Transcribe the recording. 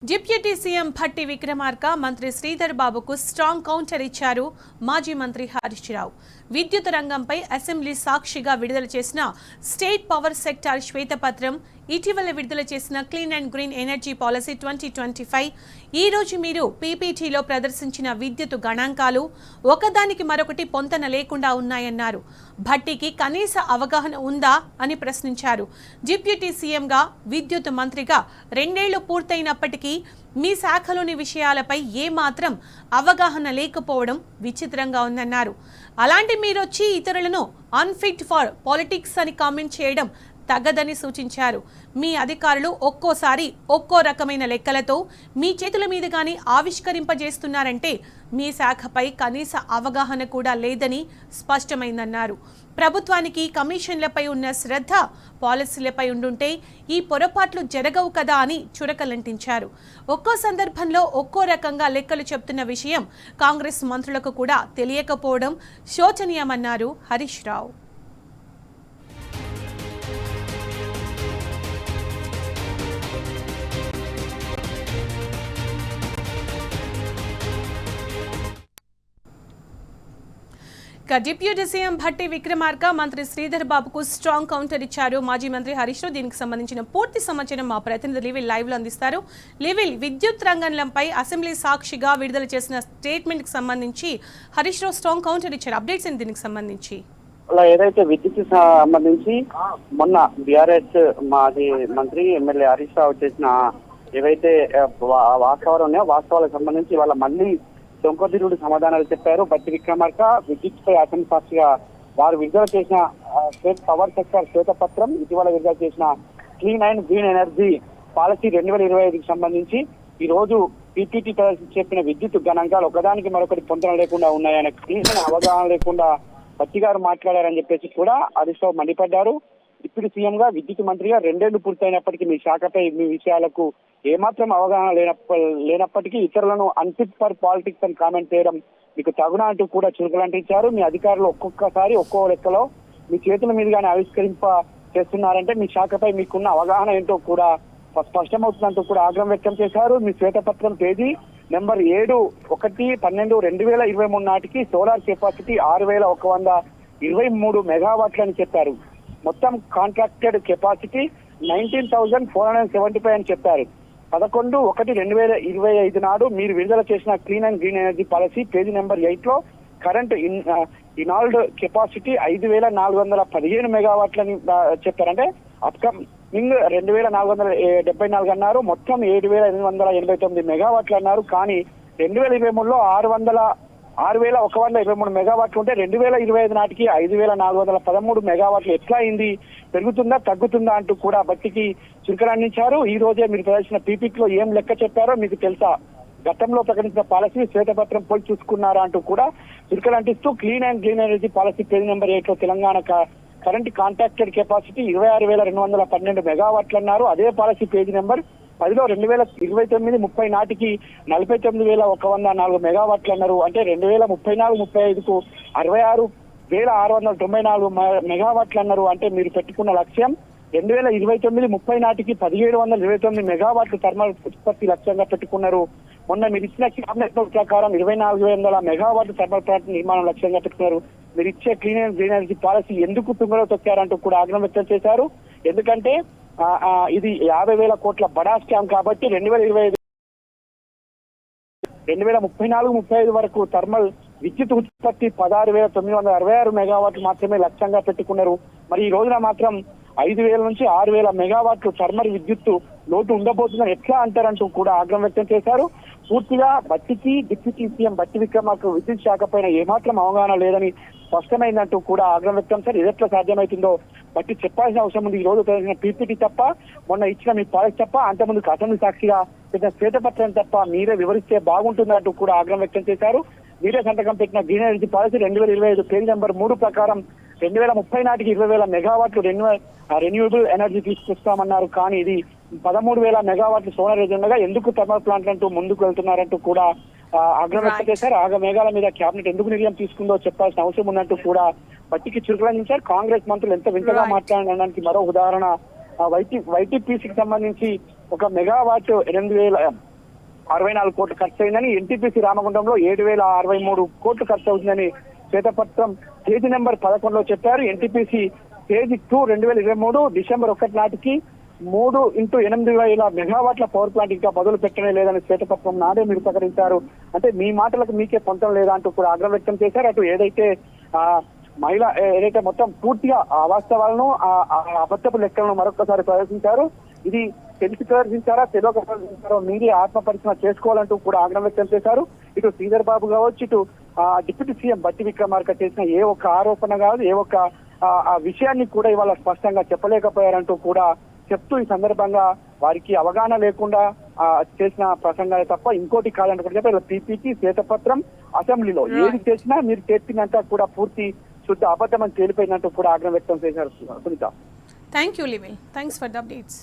Deputy CM Bhatti Vikramarka మంత్రి శ్రీధర్ బాబుకు strong counter ఇచ్చారు మాజీ మంత్రి హరీష్ రావు. విద్యుత్ రంగంపై అసెంబ్లీ సాక్షిగా విడుదల చేసిన స్టేట్ పవర్ సెక్టార్ శ్వేతపత్రం, ఇటీవల విడుదల చేసిన clean and green energy policy 2025, ఈ రోజు మీరు పీపీటీలో ప్రదర్శించిన విద్యుత్ గణాంకాలు ఒకదానికి మరొకటి పొంతన లేకుండా ఉన్నాయన్నారు. భట్టికి కనీస అవగాహన ఉందా అని ప్రశ్నించారు. డిప్యూటీ సీఎంగా, విద్యుత్ మంత్రిగా 2 ఏళ్లు పూర్తయినప్పటికీ మీ శాఖలోని విషయాలపై ఏమాత్రం అవగాహన లేకపోవడం విచిత్రంగా ఉందన్నారు. అలాంటి మీరొచ్చి ఇతరులను అన్ఫిట్ ఫర్ పాలిటిక్స్ అని కామెంట్ చేయడం తగదని సూచించారు. మీ అధికారులు ఒక్కోసారి ఒక్కో రకమైన లెక్కలతో మీ చేతుల మీదుగానే ఆవిష్కరింపజేస్తున్నారంటే మీ శాఖపై కనీస అవగాహన కూడా లేదని స్పష్టమైందన్నారు. ప్రభుత్వానికి కమిషన్లపై ఉన్న శ్రద్ధ పాలసీలపై ఉండుంటే ఈ పొరపాట్లు జరగవు కదా అని చురకలంటించారు. ఒక్కో సందర్భంలో ఒక్కో రకంగా లెక్కలు చెప్తున్న విషయం కాంగ్రెస్ మంత్రులకు కూడా తెలియకపోవడం శోచనీయమన్నారు హరీష్ రావు. డిప్యూటీ సీఎం భట్టి విక్రమార్క మంత్రి శ్రీధర్ బాబుకు స్ట్రాంగ్ కౌంటర్ ఇచ్చారు మాజీ మంత్రి హరీష్ రావు. దీనికి సంబంధించిన పూర్తి సమాచారం మా ప్రతినిధి లివిల్ లైవ్ లో అందిస్తారు. లివిల్, విద్యుత్ రంగంపై అసెంబ్లీ సాక్షిగా విడుదల చేసిన స్టేట్మెంట్ కి సంబంధించి హరీష్ రావు స్ట్రాంగ్ కౌంటర్ ఇచ్చారు. అప్డేట్స్ ఏంటి దీనికి సంబంధించి? అలా ఏదైతే విద్యుత్ సంబంధించి మొన్న బీఆర్ఎస్ మాజీ మంత్రి ఎమ్మెల్యే హరీష్ రావు చేసిన ఏవైతే వాస్తవాలు ఉన్నాయో వాస్తవాలకు సంబంధించి వాళ్ళ మళ్ళీ సొంకొద్దిరుడు సమాధానాలు చెప్పారు. భట్టి విక్రమార్క విద్యుత్ పై అసెంబ్లీ సాక్షిగా వారు విడుదల చేసిన స్టేట్ పవర్ సెక్టర్ శ్వేతపత్రం, ఇటీవల విడుదల చేసిన clean and green energy policy 2025కి సంబంధించి ఈ రోజు పీపీటీ చెప్పిన విద్యుత్ గణాంకాలు ఒకదానికి మరొకటి పొందడం లేకుండా ఉన్నాయనే క్లీన్ అవగాహన లేకుండా భట్టి గారు మాట్లాడారని చెప్పేసి కూడా హరీష్ రావు మండిపడ్డారు. డిప్యూటీ సీఎం గా, విద్యుత్ మంత్రిగా 2 ఏళ్లు పూర్తయినప్పటికీ మీ శాఖపై మీ విషయాలకు ఏమాత్రం అవగాహన లేనప్పటికీ ఇతరులను అన్ఫిట్ ఫర్ పాలిటిక్స్ అని కామెంట్ చేయడం మీకు తగునా అంటూ కూడా చురుకులంటించారు. మీ అధికారులు ఒక్కొక్కసారి ఒక్కో లెక్కలో మీ చేతుల మీదుగానే ఆవిష్కరింప చేస్తున్నారంటే మీ శాఖపై మీకున్న అవగాహన ఏంటో కూడా స్పష్టమవుతుందంటూ కూడా ఆగ్రహం వ్యక్తం చేశారు. మీ శ్వేతపత్రం పేజీ నెంబర్ 7/12/2023 నాటికి సోలార్ కెపాసిటీ 6123 మెగావాట్లని చెప్పారు. మొత్తం కాంట్రాక్టెడ్ కెపాసిటీ 19,475 అని చెప్పారు. 11/1/2025 నాడు మీరు విడుదల చేసిన clean and green energy policy page number 8లో కరెంట్ ఇనాల్డ్ కెపాసిటీ 5,415 మెగావాట్లని చెప్పారంటే అప్కమింగ్ 2,474 అన్నారు. మొత్తం 7,889 మెగావాట్లు అన్నారు. కానీ 2023లో 6,123 మెగావాట్లు ఉంటే 2025 నాటికి 5,413 మెగావాట్లు ఎట్లా అయింది, పెరుగుతుందా తగ్గుతుందా అంటూ కూడా భట్టికి చురుకలందించారు. ఈ రోజే మీరు ప్రదర్శన పీపీటీలో ఏం లెక్క చెప్పారో మీకు తెలుసా? గతంలో ప్రకటించిన పాలసీ శ్వేతపత్రం పోయి చూసుకున్నారా అంటూ కూడా చురుకలంటిస్తూ clean and green energy policy page number 8లో తెలంగాణ కరెంట్ కాంట్రాక్టెడ్ కెపాసిటీ 26,212 మెగావాట్లు అన్నారు. అదే పాలసీ పేజీ నెంబర్ 10లో 2029-30 నాటికి 49,104 మెగావాట్లు అన్నారు. అంటే 2034-35కు 66,694 మెగావాట్లు అన్నారు. అంటే మీరు పెట్టుకున్న లక్ష్యం 2029-30 నాటికి 1,729 మెగావాట్లు థర్మల్ ఉత్పత్తి లక్ష్యంగా పెట్టుకున్నారు. మొన్న మీరు ఇచ్చిన క్యాబినెట్ నోట్ ప్రకారం 24,000 మెగావాట్లు థర్మల్ ప్లాంట్ నిర్మాణం లక్ష్యంగా పెట్టుకున్నారు. మీరు ఇచ్చే clean and green energy policy ఎందుకు తుంగలో తొక్కారంటూ కూడా ఆగ్రహం వ్యక్తం చేశారు. ఎందుకంటే ఇది 50,000 కోట్ల బడా స్కామ్ కాబట్టి 2034-35 వరకు థర్మల్ విద్యుత్ ఉత్పత్తి 16,966 మెగావాట్లు మాత్రమే లక్ష్యంగా పెట్టుకున్నారు. మరి ఈ రోజున మాత్రం 5,000 నుంచి 6,000 మెగావాట్లు థర్మల్ విద్యుత్ లోటు ఉండబోతుందని ఎట్లా అంటారంటూ కూడా ఆగ్రహం వ్యక్తం చేశారు. పూర్తిగా భట్టికి, డిప్యూటీ సీఎం భట్టి విక్రమార్క విద్యుత్ శాఖ పైన ఏమాత్రం అవగాహన లేదని స్పష్టమైందంటూ కూడా ఆగ్రహం వ్యక్తం చేశారు. ఇది ఎట్లా సాధ్యమవుతుందో బట్టి చెప్పాల్సిన అవసరం ఉంది. ఈ రోజు ప్రదర్శన పీపీటీ తప్ప, మొన్న ఇచ్చిన మీ పాలసీ తప్ప, అంతకుముందు అసెంబ్లీ సాక్షిగా పెట్టిన శ్వేతపత్రం తప్ప మీరే వివరిస్తే బాగుంటుందంటూ కూడా ఆగ్రహం వ్యక్తం చేశారు. మీరే సంతకం పెట్టిన green energy policy 2025 page number 3 ప్రకారం 2030 నాటికి 20,000 మెగావాట్లు రెన్యూవబుల్ ఎనర్జీ తీసుకొస్తామన్నారు. కానీ ఇది 13,000 మెగావాట్లు సోలార్ ఉండగా ఎందుకు థర్మల్ ప్లాంట్ అంటూ ముందుకు వెళ్తున్నారంటూ కూడా ఆగ్రహం వ్యక్తం చేశారు. మేఘాల మీద కేబినెట్ ఎందుకు నిర్ణయం తీసుకుందో చెప్పాల్సిన అవసరం ఉన్నట్టు కూడా భట్టికి చురుకులందించారు. కాంగ్రెస్ మంత్రులు ఎంత వింతగా మాట్లాడడానికి మరో ఉదాహరణ వైటీపీసీకి సంబంధించి ఒక మెగావాట్ 64 కోట్లు ఖర్చు అయిందని, ఎన్టీపీసీ రామగుండంలో 7,063 కోట్లు ఖర్చు అవుతుందని శ్వేతపత్రం పేజీ నెంబర్ 11లో చెప్పారు. ఎన్టీపీసీ పేజీ 2 2023 డిసెంబర్ 1 నాటికి 3x8,000 మెగావాట్ల పవర్ ప్లాంట్ ఇంకా మొదలు పెట్టనే లేదని శ్వేతపత్రం నాడే మీరు ప్రకటించారు. అంటే మీ మాటలకు మీకే పొంతం లేదా అంటూ కూడా ఆగ్రహం వ్యక్తం చేశారు. అటు ఏదైతే మహిళ ఏదైతే మొత్తం పూర్తిగా అవాస్తవాలను అబద్ధపు లెక్కలను మరొకసారి ప్రదర్శించారు. ఇది తెలిసి ప్రదర్శించారా, తెలియక ప్రదర్శించారో మీరే ఆత్మ పరిశీలన చేసుకోవాలంటూ కూడా ఆగ్రహం వ్యక్తం చేశారు. ఇటు శ్రీధర్ బాబు కావచ్చు, ఇటు డిప్యూటీ సీఎం బట్టి విక్రమార్క చేసిన ఏ ఒక్క ఆరోపణ కాదు, ఏ ఒక్క ఆ విషయాన్ని కూడా ఇవాళ స్పష్టంగా చెప్పలేకపోయారంటూ కూడా చెప్తూ ఈ సందర్భంగా వారికి అవగాహన లేకుండా చేసిన ప్రసంగాలే తప్ప ఇంకోటి కాదంటూ కూడా చెప్పారు. పీపీటీ శ్వేతపత్రం అసెంబ్లీలో ఏది చేసినా మీరు చేసినంత కూడా పూర్తి శుద్ధ అబద్ధం అని తేలిపోయినట్టు కూడా ఆగ్రహం వ్యక్తం చేశారు. సునీత, థ్యాంక్ యూ లివిల్, థ్యాంక్స్ ఫర్ ద అప్డేట్స్.